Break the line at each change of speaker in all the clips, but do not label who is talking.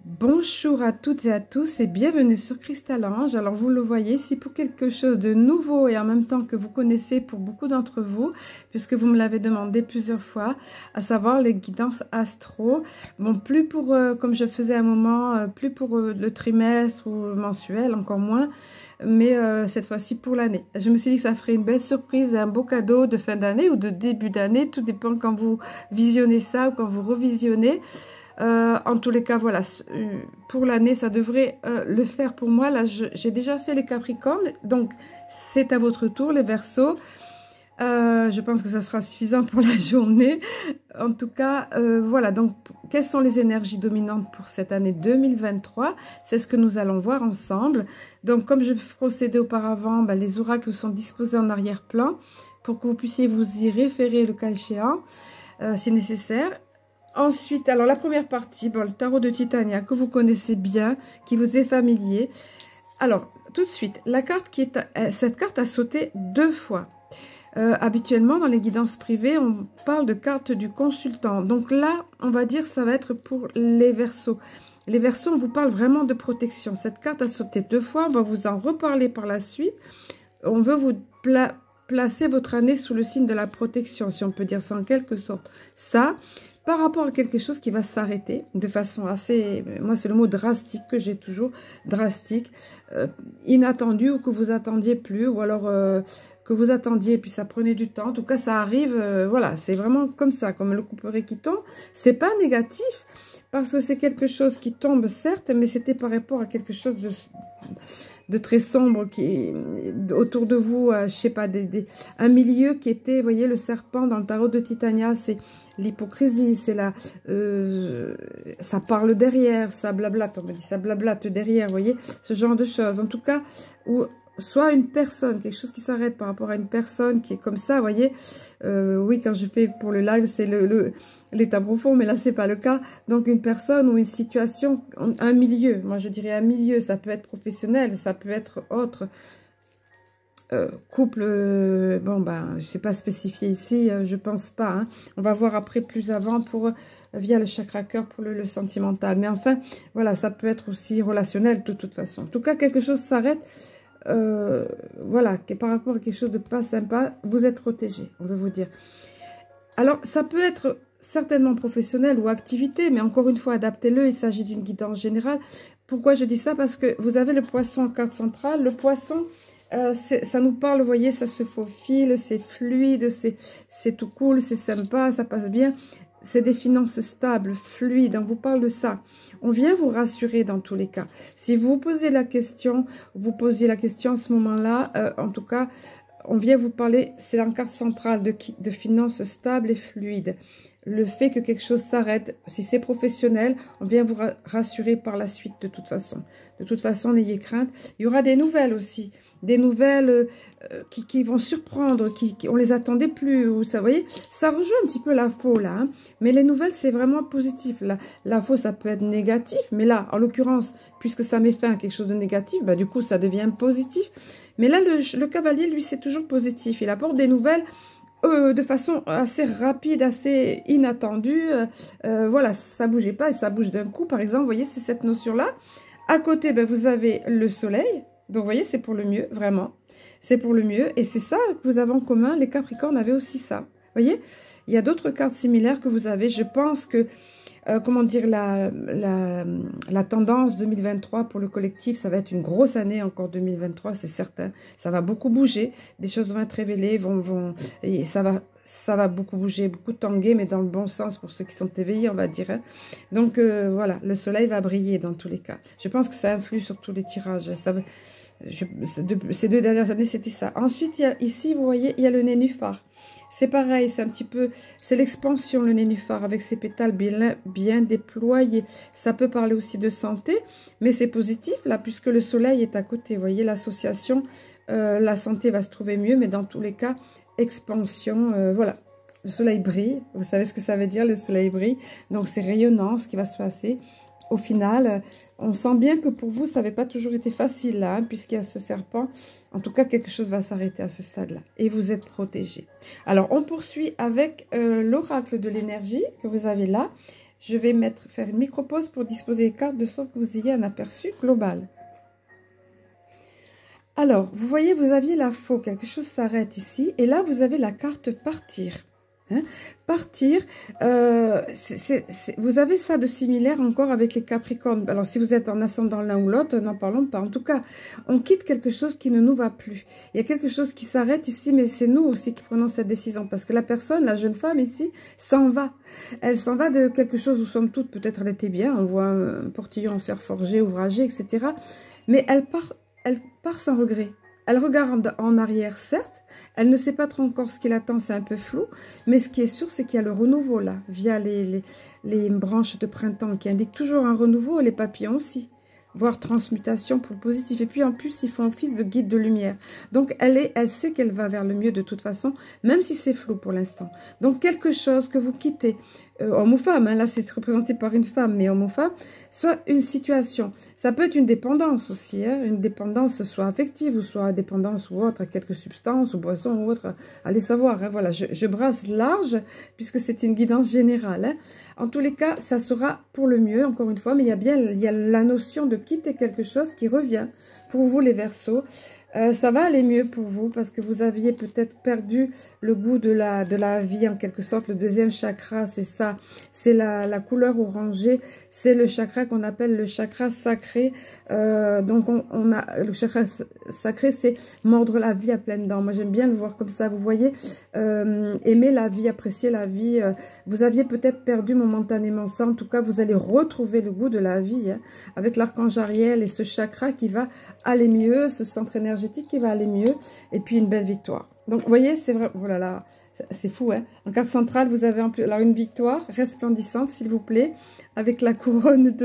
Bonjour à toutes et à tous et bienvenue sur Cristal Ange. Alors vous le voyez, si pour quelque chose de nouveau et en même temps que vous connaissez pour beaucoup d'entre vous, puisque vous me l'avez demandé plusieurs fois, à savoir les guidances astro. Bon, plus pour, comme je faisais à un moment, plus pour le trimestre ou mensuel, encore moins, mais cette fois-ci pour l'année. Je me suis dit que ça ferait une belle surprise et un beau cadeau de fin d'année ou de début d'année, tout dépend quand vous visionnez ça ou quand vous revisionnez. En tous les cas, voilà, pour l'année, ça devrait le faire pour moi. Là, j'ai déjà fait les Capricornes, donc c'est à votre tour, les Verseaux. Je pense que ça sera suffisant pour la journée. En tout cas, voilà, donc quelles sont les énergies dominantes pour cette année 2023? C'est ce que nous allons voir ensemble. Donc, comme je procédais auparavant, ben, les oracles sont disposés en arrière-plan pour que vous puissiez vous y référer le cas échéant, si nécessaire. Ensuite, alors la première partie, bon, le tarot de Titania que vous connaissez bien, qui vous est familier. Alors, tout de suite, la carte qui est cette carte a sauté deux fois. Habituellement, dans les guidances privées, on parle de carte du consultant. Donc là, on va dire ça va être pour les Verseaux. Les Verseaux, on vous parle vraiment de protection. Cette carte a sauté deux fois, on va vous en reparler par la suite. On veut vous placer votre année sous le signe de la protection, si on peut dire ça en quelque sorte. Ça, par rapport à quelque chose qui va s'arrêter de façon assez, moi c'est le mot drastique que j'ai toujours, drastique, inattendu ou que vous attendiez plus, ou alors que vous attendiez et puis ça prenait du temps. En tout cas, ça arrive, voilà, c'est vraiment comme ça, comme le couperet qui tombe. C'est pas négatif, parce que c'est quelque chose qui tombe, certes, mais c'était par rapport à quelque chose de très sombre qui autour de vous, je sais pas, un milieu qui était, vous voyez, le serpent dans le tarot de Titania, c'est l'hypocrisie, c'est la, ça parle derrière, ça blablate, on me dit ça blablate derrière, vous voyez, ce genre de choses. En tout cas, où soit une personne, quelque chose qui s'arrête par rapport à une personne qui est comme ça, vous voyez, oui, quand je fais pour le live, c'est l'état profond, mais là, c'est pas le cas. Donc, une personne ou une situation, un milieu, moi, je dirais un milieu, ça peut être professionnel, ça peut être autre. Couple, bon, ben, je sais pas spécifié ici, je pense pas. Hein. On va voir après plus avant pour via le chakra cœur pour le sentimental. Mais enfin, voilà, ça peut être aussi relationnel de toute façon. En tout cas, quelque chose s'arrête. Voilà, par rapport à quelque chose de pas sympa, vous êtes protégé, on veut vous dire. Alors, ça peut être certainement professionnel ou activité, mais encore une fois, adaptez-le, il s'agit d'une guidance générale. Pourquoi je dis ça? Parce que vous avez le poisson en carte centrale. Le poisson, ça nous parle, vous voyez, ça se faufile, c'est fluide, c'est tout cool, c'est sympa, ça passe bien. C'est des finances stables, fluides, on vous parle de ça. On vient vous rassurer dans tous les cas. Si vous vous posez la question, vous posiez la question à ce moment-là, en tout cas, on vient vous parler, c'est la carte centrale de finances stables et fluides. Le fait que quelque chose s'arrête, si c'est professionnel, on vient vous rassurer par la suite de toute façon. De toute façon, n'ayez crainte. Il y aura des nouvelles aussi. Des nouvelles qui vont surprendre, on les attendait plus. Ou ça, vous voyez, ça rejoint un petit peu la faux là. Hein, mais les nouvelles, c'est vraiment positif. La faux, ça peut être négatif. Mais là, en l'occurrence, puisque ça met fin à quelque chose de négatif, bah, du coup, ça devient positif. Mais là, le cavalier, lui, c'est toujours positif. Il apporte des nouvelles de façon assez rapide, assez inattendue. Voilà, ça bougeait pas et ça bouge d'un coup. Par exemple, vous voyez, c'est cette notion-là. À côté, ben, vous avez le soleil. Donc, vous voyez, c'est pour le mieux, vraiment. C'est pour le mieux. Et c'est ça que vous avez en commun. Les Capricornes avaient aussi ça. Vous voyez, il y a d'autres cartes similaires que vous avez. Je pense que, comment dire, la tendance 2023 pour le collectif, ça va être une grosse année encore 2023, c'est certain. Ça va beaucoup bouger. Des choses vont être révélées, et ça va beaucoup bouger, beaucoup tanguer, mais dans le bon sens pour ceux qui sont éveillés, on va dire. Hein. Donc, voilà, le soleil va briller dans tous les cas. Je pense que ça influe sur tous les tirages. Ces 2 dernières années, c'était ça. Ensuite, ici, vous voyez, il y a le nénuphar. C'est pareil, c'est un petit peu, c'est l'expansion, le nénuphar, avec ses pétales bien déployés. Ça peut parler aussi de santé, mais c'est positif, là, puisque le soleil est à côté. Vous voyez, l'association, la santé va se trouver mieux, mais dans tous les cas, expansion, voilà. Le soleil brille, vous savez ce que ça veut dire, le soleil brille. Donc, c'est rayonnant, ce qui va se passer. Au final, on sent bien que pour vous, ça n'avait pas toujours été facile là, hein, puisqu'il y a ce serpent. En tout cas, quelque chose va s'arrêter à ce stade-là. Et vous êtes protégés. Alors, on poursuit avec l'oracle de l'énergie que vous avez là. je vais faire une micro-pause pour disposer les cartes de sorte que vous ayez un aperçu global. Alors, vous voyez, vous aviez la faux, quelque chose s'arrête ici. Et là, vous avez la carte partir. Hein? Partir, vous avez ça de similaire encore avec les Capricornes. Alors, si vous êtes en ascendant l'un ou l'autre, n'en parlons pas. En tout cas, on quitte quelque chose qui ne nous va plus. Il y a quelque chose qui s'arrête ici, mais c'est nous aussi qui prenons cette décision. Parce que la personne, la jeune femme ici, s'en va. Elle s'en va de quelque chose où somme toute, peut-être elle était bien. On voit un portillon en fer forgé, ouvragé, etc. Mais elle part sans regret. Elle regarde en arrière, certes. Elle ne sait pas trop encore ce qui l'attend, c'est un peu flou. Mais ce qui est sûr, c'est qu'il y a le renouveau là, via les branches de printemps qui indiquent toujours un renouveau, et les papillons aussi. Voire transmutation pour le positif. Et puis en plus, ils font office de guide de lumière. Donc elle sait qu'elle va vers le mieux de toute façon, même si c'est flou pour l'instant. Donc quelque chose que vous quittez, homme ou femme, hein, là c'est représenté par une femme, mais homme ou femme, soit une situation. Ça peut être une dépendance aussi, hein, une dépendance soit affective ou soit dépendance ou autre à quelques substances ou boissons ou autre. Allez savoir, hein, voilà, je brasse large puisque c'est une guidance générale. Hein. En tous les cas, ça sera pour le mieux, encore une fois, mais il y a la notion de quitter quelque chose qui revient pour vous les Verseaux. Ça va aller mieux pour vous parce que vous aviez peut-être perdu le goût de la vie en quelque sorte. Le deuxième chakra, c'est ça, c'est la couleur orangée, c'est le chakra qu'on appelle le chakra sacré. Donc on a le chakra sacré, c'est mordre la vie à pleines dents. Moi j'aime bien le voir comme ça, vous voyez, aimer la vie, apprécier la vie. Vous aviez peut-être perdu momentanément ça, en tout cas vous allez retrouver le goût de la vie hein, avec l'archange Ariel et ce chakra qui va aller mieux, ce centre énergétique qui va aller mieux, et puis une belle victoire. Donc vous voyez, c'est vrai, oh là là, c'est fou, hein. En carte centrale, vous avez alors une victoire resplendissante, s'il vous plaît, avec la couronne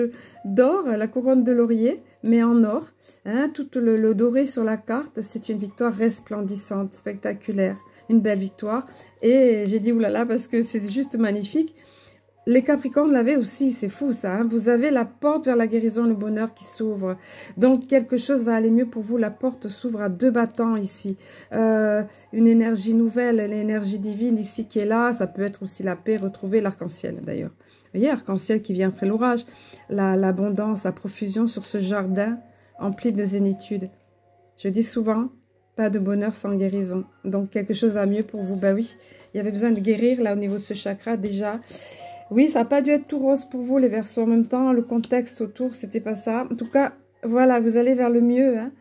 d'or, la couronne de laurier, mais en or, hein, tout le doré sur la carte, c'est une victoire resplendissante, spectaculaire, une belle victoire, et j'ai dit oulala parce que c'est juste magnifique. Les Capricornes l'avaient aussi, c'est fou ça, hein? Vous avez la porte vers la guérison, le bonheur qui s'ouvre. Donc quelque chose va aller mieux pour vous, la porte s'ouvre à deux battants ici. Une énergie nouvelle, l'énergie divine ici qui est là, ça peut être aussi la paix, retrouver l'arc-en-ciel d'ailleurs. Vous voyez, arc-en-ciel qui vient après l'orage, l'abondance, la profusion sur ce jardin empli de zénitude. Je dis souvent, pas de bonheur sans guérison. Donc quelque chose va mieux pour vous, bah oui, il y avait besoin de guérir là au niveau de ce chakra déjà. Oui, ça n'a pas dû être tout rose pour vous, les Verseaux. En même temps, le contexte autour, c'était pas ça. En tout cas, voilà, vous allez vers le mieux. Hein.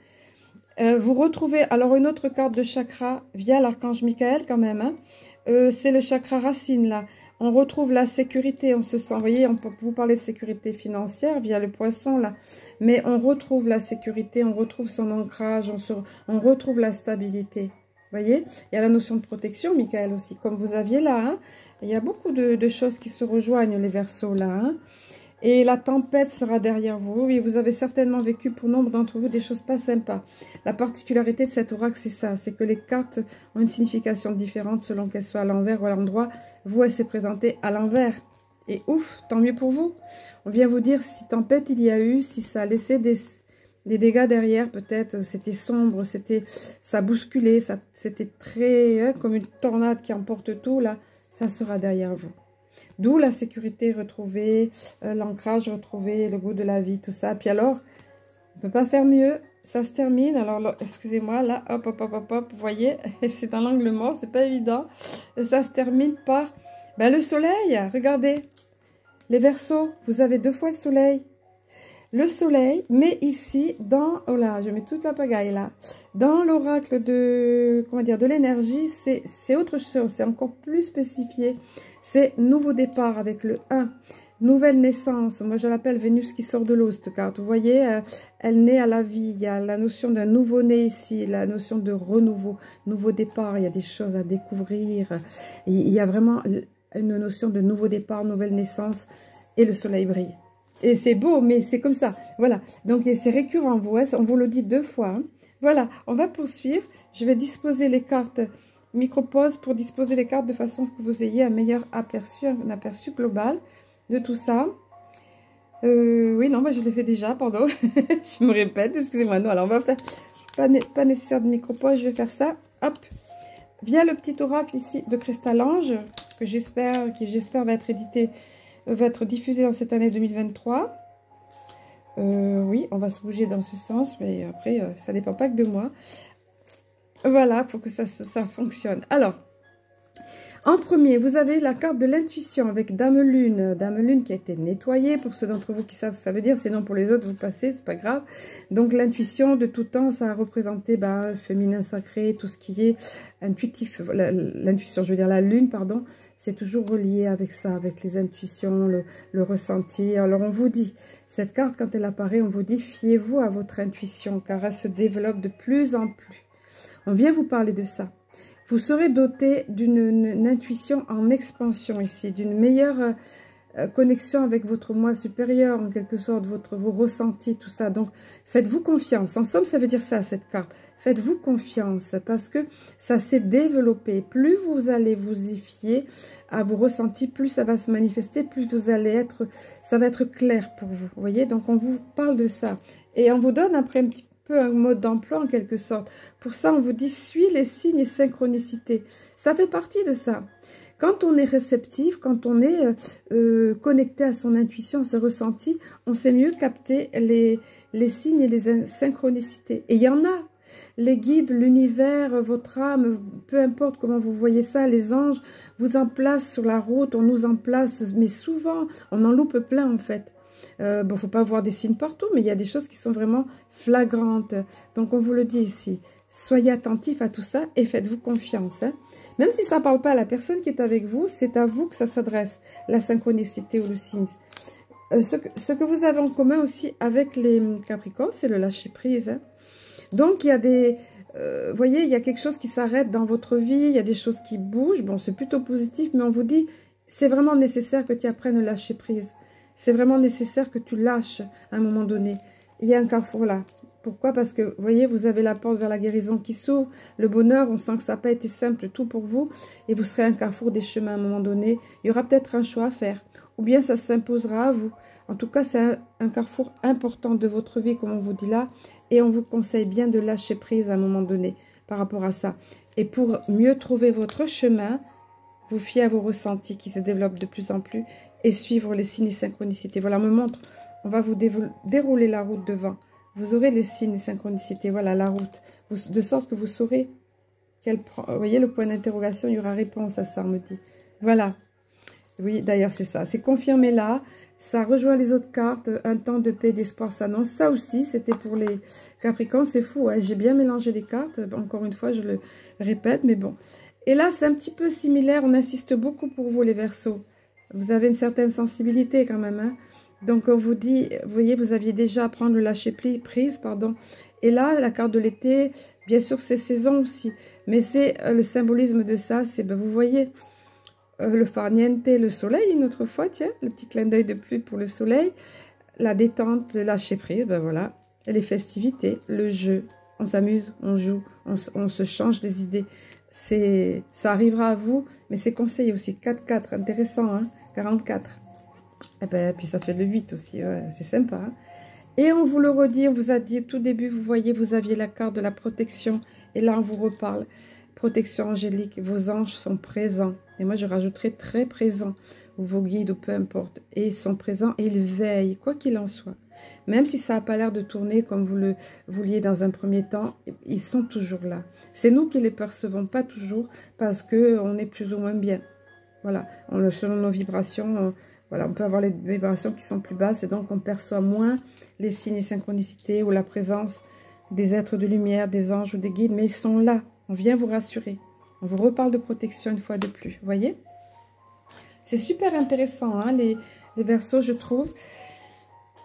Vous retrouvez alors une autre carte de chakra via l'archange Michael quand même. Hein. C'est le chakra racine, là. On retrouve la sécurité, on se sent, vous voyez, on peut vous parler de sécurité financière via le poisson, là. Mais on retrouve la sécurité, on retrouve son ancrage, on retrouve la stabilité. Vous voyez, il y a la notion de protection, Michael aussi, comme vous aviez là. Hein. Il y a beaucoup de choses qui se rejoignent, les Verseaux, là. Hein. Et la tempête sera derrière vous. Et vous avez certainement vécu, pour nombre d'entre vous, des choses pas sympas. La particularité de cet oracle, c'est ça. C'est que les cartes ont une signification différente selon qu'elles soient à l'envers ou à l'endroit. Vous, elle s'est présentée à l'envers. Et ouf, tant mieux pour vous. On vient vous dire si tempête il y a eu, si ça a laissé des dégâts derrière, peut-être, c'était sombre, ça bousculait, c'était très, hein, comme une tornade qui emporte tout, là, ça sera derrière vous. D'où la sécurité retrouvée, l'ancrage retrouvé, le goût de la vie, tout ça. Puis alors, on ne peut pas faire mieux, ça se termine. Alors, excusez-moi, là, hop, hop, hop, hop, hop, vous voyez, c'est dans l'angle mort, c'est pas évident. Et ça se termine par le soleil, regardez. Les Verseaux, vous avez deux fois le soleil. Le soleil, mais ici, oh là, je mets toute la pagaille là, dans l'oracle de l'énergie, c'est autre chose, c'est encore plus spécifié. C'est nouveau départ avec le 1, nouvelle naissance. Moi, je l'appelle Vénus qui sort de l'eau, cette carte. Vous voyez, elle naît à la vie. Il y a la notion d'un nouveau-né ici, la notion de renouveau, nouveau départ. Il y a des choses à découvrir. Il y a vraiment une notion de nouveau départ, nouvelle naissance, et le soleil brille. Et c'est beau, mais c'est comme ça. Voilà. Donc, c'est récurrent. On vous le dit deux fois. Hein. Voilà. On va poursuivre. Je vais disposer les cartes, micro-pause pour disposer les cartes de façon que vous ayez un meilleur aperçu, un aperçu global de tout ça. Oui, non, je l'ai fait déjà, pardon. Je me répète, excusez-moi. Non, alors on va faire, pas nécessaire de micro-pause, je vais faire ça. Hop. Via le petit oracle ici de Cristal Ange, qui j'espère va être édité va être diffusé dans cette année 2023. Oui, on va se bouger dans ce sens, mais après, ça dépend pas que de moi. Voilà, il faut que ça fonctionne. Alors, en premier, vous avez la carte de l'intuition avec Dame Lune qui a été nettoyée. Pour ceux d'entre vous qui savent ce que ça veut dire, sinon pour les autres, vous passez, c'est pas grave. Donc l'intuition, de tout temps, ça a représenté le féminin sacré, tout ce qui est intuitif. L'intuition, je veux dire la Lune, pardon, c'est toujours relié avec ça, avec les intuitions, le ressenti. Alors on vous dit, cette carte, quand elle apparaît, on vous dit, fiez-vous à votre intuition, car elle se développe de plus en plus. On vient vous parler de ça. Vous serez doté d'une intuition en expansion ici, d'une meilleure connexion avec votre moi supérieur, en quelque sorte, vos ressentis, tout ça. Donc, faites-vous confiance. En somme, ça veut dire ça, cette carte. Faites-vous confiance, parce que ça s'est développé. Plus vous allez vous y fier à vos ressentis, plus ça va se manifester, plus vous allez être, ça va être clair pour vous. Vous voyez, donc on vous parle de ça. Et on vous donne après un petit un mode d'emploi en quelque sorte. Pour ça, on vous dit, suis les signes et synchronicités. Ça fait partie de ça. Quand on est réceptif, quand on est connecté à son intuition, à ses ressentis, on sait mieux capter les signes et les synchronicités. Et il y en a. Les guides, l'univers, votre âme, peu importe comment vous voyez ça, les anges vous en placent sur la route, on nous en place, mais souvent, on en loupe plein en fait. Bon, faut pas voir des signes partout, mais il y a des choses qui sont vraiment flagrantes. Donc, on vous le dit ici. Soyez attentifs à tout ça et faites-vous confiance. Hein. Même si ça ne parle pas à la personne qui est avec vous, c'est à vous que ça s'adresse, la synchronicité ou le signe. Ce que vous avez en commun aussi avec les Capricornes, c'est le lâcher-prise. Hein. Donc, il y a des... vous voyez, il y a quelque chose qui s'arrête dans votre vie, il y a des choses qui bougent. Bon, c'est plutôt positif, mais on vous dit, c'est vraiment nécessaire que tu apprennes à lâcher prise. C'est vraiment nécessaire que tu lâches à un moment donné. Il y a un carrefour là. Pourquoi? Parce que, vous voyez, vous avez la porte vers la guérison qui s'ouvre. Le bonheur, on sent que ça n'a pas été simple tout pour vous. Et vous serez un carrefour des chemins à un moment donné. Il y aura peut-être un choix à faire. Ou bien ça s'imposera à vous. En tout cas, c'est un carrefour important de votre vie, comme on vous dit là. Et on vous conseille bien de lâcher prise à un moment donné par rapport à ça. Et pour mieux trouver votre chemin, vous fiez à vos ressentis qui se développent de plus en plus et suivre les signes et synchronicités. Voilà, on me montre, on va vous dérouler la route devant. Vous aurez les signes et synchronicités, voilà la route, de sorte que vous saurez, vous voyez le point d'interrogation, il y aura réponse à ça, on me dit. Voilà, oui d'ailleurs c'est ça, c'est confirmé là, ça rejoint les autres cartes, un temps de paix, d'espoir s'annonce. Ça aussi, c'était pour les Capricornes, c'est fou, hein, j'ai bien mélangé les cartes, encore une fois je le répète, mais bon. Et là, c'est un petit peu similaire. On insiste beaucoup pour vous, les Verseaux. Vous avez une certaine sensibilité quand même. Hein. Donc, on vous dit, vous voyez, vous aviez déjà à prendre le lâcher prise, pardon. Et là, la carte de l'été, bien sûr, c'est saison aussi. Mais c'est le symbolisme de ça. C'est, ben, vous voyez, le farniente, le soleil, une autre fois, tiens, le petit clin d'œil de pluie pour le soleil. La détente, le lâcher prise, ben voilà. Et les festivités, le jeu. On s'amuse, on joue, on se change des idées. Ça arrivera à vous, mais c'est conseillé aussi. 4-4, intéressant, hein, 44. Et ben, puis ça fait le 8 aussi, ouais, c'est sympa. Hein. Et on vous le redit, on vous a dit au tout début, vous voyez, vous aviez la carte de la protection. Et là, on vous reparle. Protection angélique, vos anges sont présents. Et moi, je rajouterai très présents, ou vos guides, ou peu importe. Et ils sont présents et ils veillent, quoi qu'il en soit. Même si ça n'a pas l'air de tourner comme vous le vouliez dans un premier temps, ils sont toujours là. C'est nous qui ne les percevons pas toujours parce qu'on est plus ou moins bien. Voilà, selon nos vibrations, voilà, on peut avoir les vibrations qui sont plus basses et donc on perçoit moins les signes et synchronicités ou la présence des êtres de lumière, des anges ou des guides, mais ils sont là. On vient vous rassurer. On vous reparle de protection une fois de plus. Vous voyez? C'est super intéressant, hein, les Verseaux, je trouve.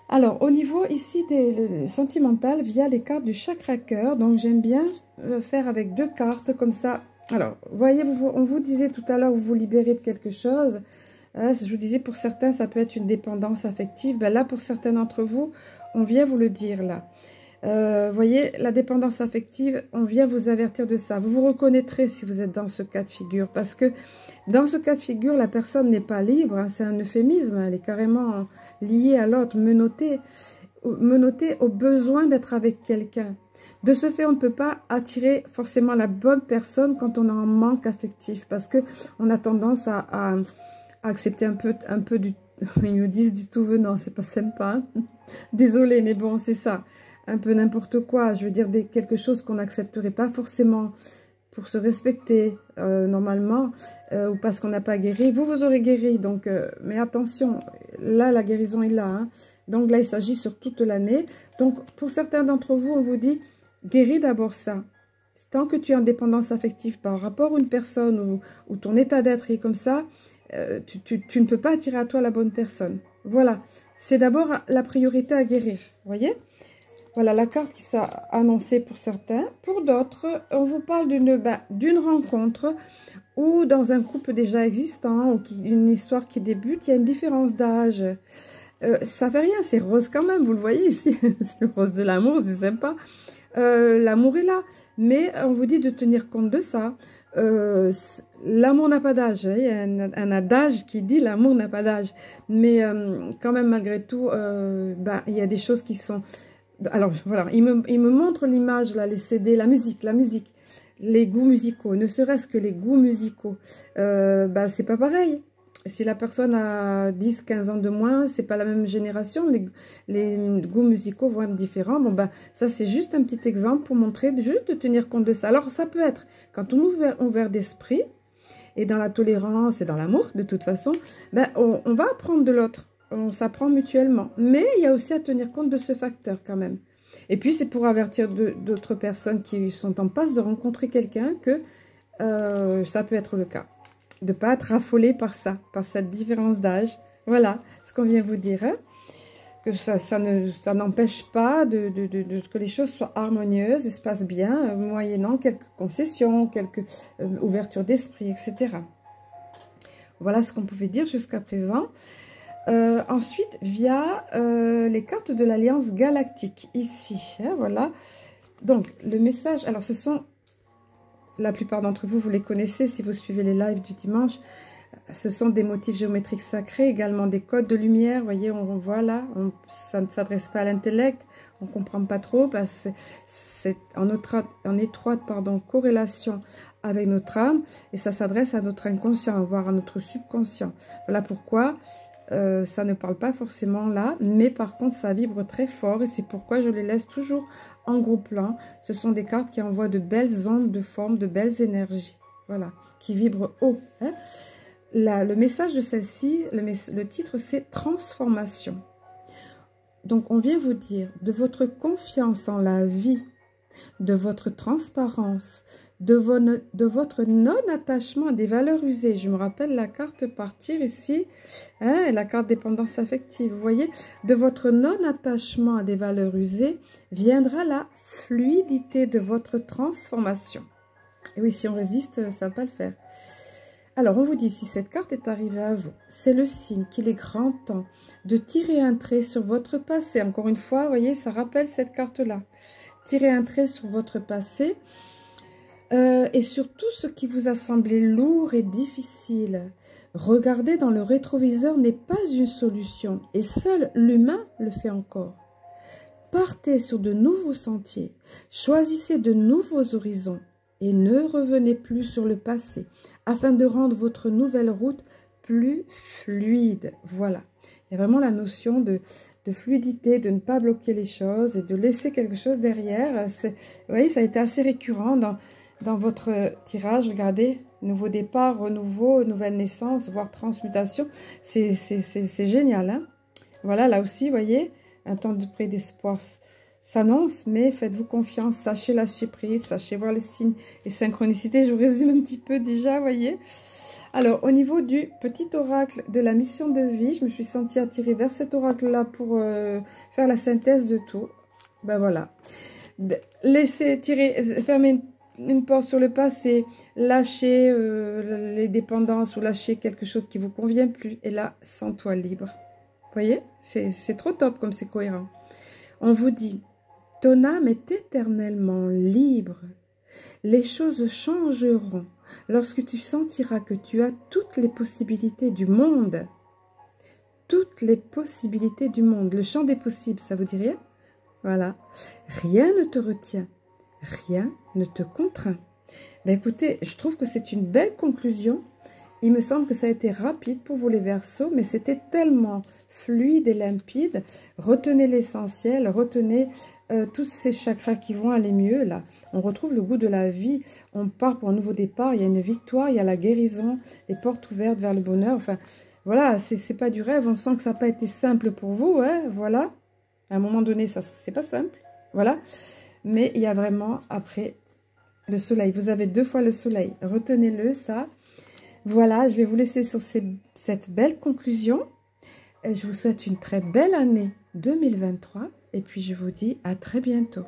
Alors, au niveau ici des sentimental, via les cartes du chakra cœur, donc j'aime bien faire avec 2 cartes comme ça. Alors, vous voyez, on vous disait tout à l'heure, vous vous libérez de quelque chose. Je vous disais, pour certains, ça peut être une dépendance affective. Ben là, pour certains d'entre vous, on vient vous le dire là. Vous voyez, la dépendance affective, on vient vous avertir de ça. Vous vous reconnaîtrez si vous êtes dans ce cas de figure. Parce que dans ce cas de figure, la personne n'est pas libre. Hein, c'est un euphémisme. Elle est carrément liée à l'autre, menottée au besoin d'être avec quelqu'un. De ce fait, on ne peut pas attirer forcément la bonne personne quand on a un manque affectif. Parce que on a tendance à accepter un peu ils me disent du tout venant, c'est pas sympa. Hein. Désolée, mais bon, c'est ça. Un peu n'importe quoi. Je veux dire, quelque chose qu'on n'accepterait pas forcément pour se respecter normalement, ou parce qu'on n'a pas guéri. Vous aurez guéri, donc, mais attention, là, la guérison est là. Hein. Donc là, il s'agit sur toute l'année. Donc, pour certains d'entre vous, on vous dit, guéris d'abord ça. Tant que tu es en dépendance affective par rapport à une personne ou ton état d'être est comme ça, tu ne peux pas attirer à toi la bonne personne. Voilà, c'est d'abord la priorité à guérir, vous voyez? Voilà la carte qui s'est annoncée pour certains. Pour d'autres, on vous parle d'une rencontre ou dans un couple déjà existant, ou une histoire qui débute, il y a une différence d'âge. Ça fait rien, c'est rose quand même, vous le voyez ici, c'est le rose de l'amour, c'est sympa. L'amour est là, mais on vous dit de tenir compte de ça. L'amour n'a pas d'âge, il y a un adage qui dit l'amour n'a pas d'âge, mais quand même malgré tout, il y a des choses qui sont... Alors voilà, il me montre l'image là, les CD, la musique, les goûts musicaux, ne serait-ce que les goûts musicaux, c'est pas pareil. Si la personne a 10, 15 ans de moins, c'est pas la même génération, les goûts musicaux vont être différents. Bon, ça, c'est juste un petit exemple pour montrer, juste de tenir compte de ça. Alors, ça peut être, quand on est ouvert d'esprit, et dans la tolérance et dans l'amour, de toute façon, on va apprendre de l'autre. On s'apprend mutuellement. Mais il y a aussi à tenir compte de ce facteur quand même. Et puis, c'est pour avertir d'autres personnes qui sont en passe de rencontrer quelqu'un que ça peut être le cas. De ne pas être affolé par ça, par cette différence d'âge. Voilà ce qu'on vient vous dire. Hein, que ça n'empêche pas que les choses soient harmonieuses et se passent bien, moyennant quelques concessions, quelques ouvertures d'esprit, etc. Voilà ce qu'on pouvait dire jusqu'à présent. Ensuite, via les cartes de l'Alliance Galactique, ici. Hein, voilà. Donc, le message... Alors, ce sont... La plupart d'entre vous, vous les connaissez si vous suivez les lives du dimanche. Ce sont des motifs géométriques sacrés, également des codes de lumière. Vous voyez, on voit là, ça ne s'adresse pas à l'intellect, on ne comprend pas trop, parce que c'est en étroite corrélation avec notre âme, et ça s'adresse à notre inconscient, voire à notre subconscient. Voilà pourquoi ça ne parle pas forcément là, mais par contre, ça vibre très fort, et c'est pourquoi je les laisse toujours en gros plan. Ce sont des cartes qui envoient de belles ondes de forme, de belles énergies, voilà, qui vibrent haut. Hein. Le message de celle-ci, le titre, c'est Transformation. Donc, on vient vous dire de votre confiance en la vie, de votre transparence, de votre non-attachement à des valeurs usées. Je me rappelle la carte partir ici, hein, la carte dépendance affective. Vous voyez, de votre non-attachement à des valeurs usées viendra la fluidité de votre transformation. Et oui, si on résiste, ça ne va pas le faire. Alors, on vous dit, si cette carte est arrivée à vous, c'est le signe qu'il est grand temps de tirer un trait sur votre passé. Encore une fois, vous voyez, ça rappelle cette carte-là. Tirer un trait sur votre passé et sur tout ce qui vous a semblé lourd et difficile. Regarder dans le rétroviseur n'est pas une solution et seul l'humain le fait encore. Partez sur de nouveaux sentiers, choisissez de nouveaux horizons et ne revenez plus sur le passé afin de rendre votre nouvelle route plus fluide. Voilà, il y a vraiment la notion de fluidité, de ne pas bloquer les choses et de laisser quelque chose derrière. Vous voyez, ça a été assez récurrent dans votre tirage. Regardez, nouveau départ, renouveau, nouvelle naissance, voire transmutation. C'est génial. Hein, voilà, là aussi, vous voyez, un temps de près d'espoir s'annonce, mais faites-vous confiance, sachez lâcher prise, sachez voir les signes et synchronicités. Je vous résume un petit peu déjà, vous voyez. Alors, au niveau du petit oracle de la mission de vie, je me suis sentie attirée vers cet oracle-là pour faire la synthèse de tout. Ben voilà. Laissez tirer, fermer une porte sur le passé, lâcher les dépendances ou lâcher quelque chose qui ne vous convient plus. Et là, sens-toi libre. Vous voyez, c'est trop top comme c'est cohérent. On vous dit, ton âme est éternellement libre. Les choses changeront lorsque tu sentiras que tu as toutes les possibilités du monde. Toutes les possibilités du monde. Le champ des possibles, ça vous dit rien? Voilà. Rien ne te retient. Rien ne te contraint. Ben écoutez, je trouve que c'est une belle conclusion. Il me semble que ça a été rapide pour vous les Verseaux, mais c'était tellement fluide et limpide. Retenez l'essentiel, retenez tous ces chakras qui vont aller mieux. Là, on retrouve le goût de la vie. On part pour un nouveau départ. Il y a une victoire, il y a la guérison, les portes ouvertes vers le bonheur. Enfin, voilà, c'est pas du rêve. On sent que ça n'a pas été simple pour vous. Hein, voilà. À un moment donné, ça c'est pas simple. Voilà. Mais il y a vraiment, après, le soleil. Vous avez 2 fois le soleil. Retenez-le, ça. Voilà, je vais vous laisser sur cette belle conclusion. Je vous souhaite une très belle année 2023. Et puis, je vous dis à très bientôt.